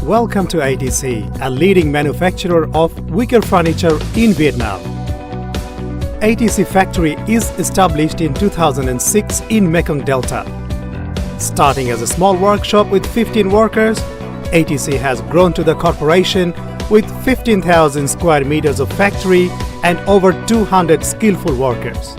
Welcome to ATC, a leading manufacturer of wicker furniture in Vietnam. ATC factory is established in 2006 in Mekong Delta. Starting as a small workshop with 15 workers, ATC has grown to the corporation with 15,000 square meters of factory and over 200 skillful workers.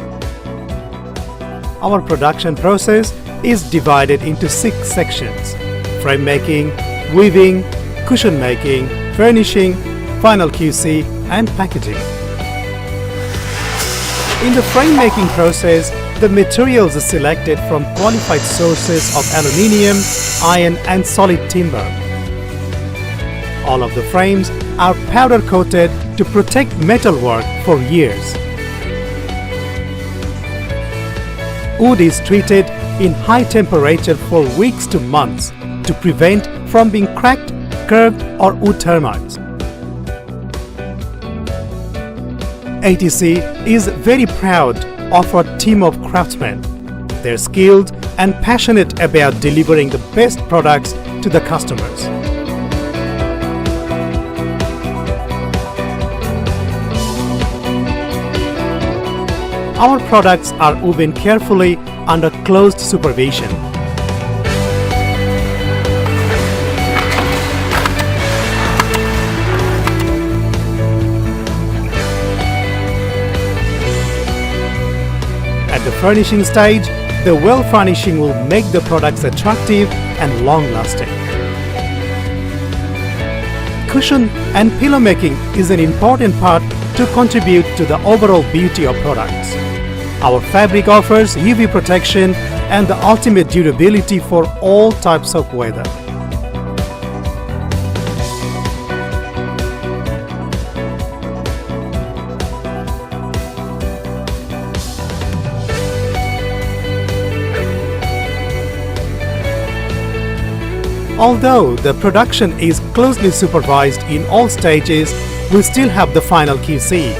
Our production process is divided into 6 sections: frame making, weaving, cushion making, furnishing, final QC and packaging. In the frame making process, the materials are selected from qualified sources of aluminium, iron and solid timber. All of the frames are powder coated to protect metalwork for years. Wood is treated in high temperature for weeks to months to prevent from being cracked, curved or wood termites. ATC is very proud of our team of craftsmen. They're skilled and passionate about delivering the best products to the customers. Our products are woven carefully under closed supervision. At the furnishing stage, the well furnishing will make the products attractive and long-lasting. Cushion and pillow making is an important part to contribute to the overall beauty of products. Our fabric offers UV protection and the ultimate durability for all types of weather. Although the production is closely supervised in all stages, we still have the final QC.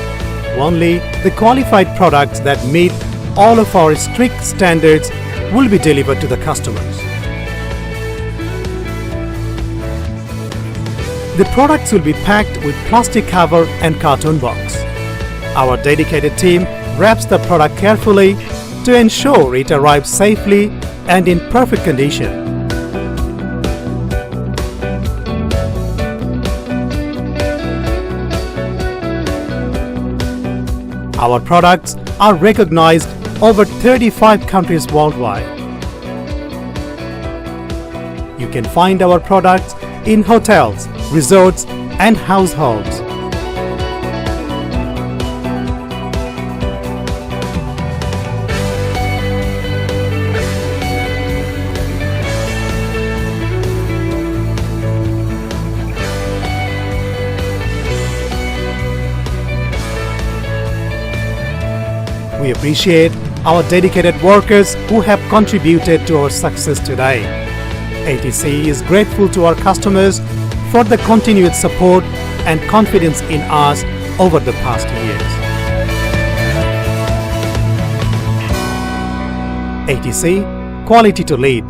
Only the qualified products that meet all of our strict standards will be delivered to the customers. The products will be packed with plastic cover and carton box. Our dedicated team wraps the product carefully to ensure it arrives safely and in perfect condition. Our products are recognized over 35 countries worldwide. You can find our products in hotels, resorts and households. We appreciate our dedicated workers who have contributed to our success today. ATC is grateful to our customers for the continued support and confidence in us over the past years. ATC, quality to lead.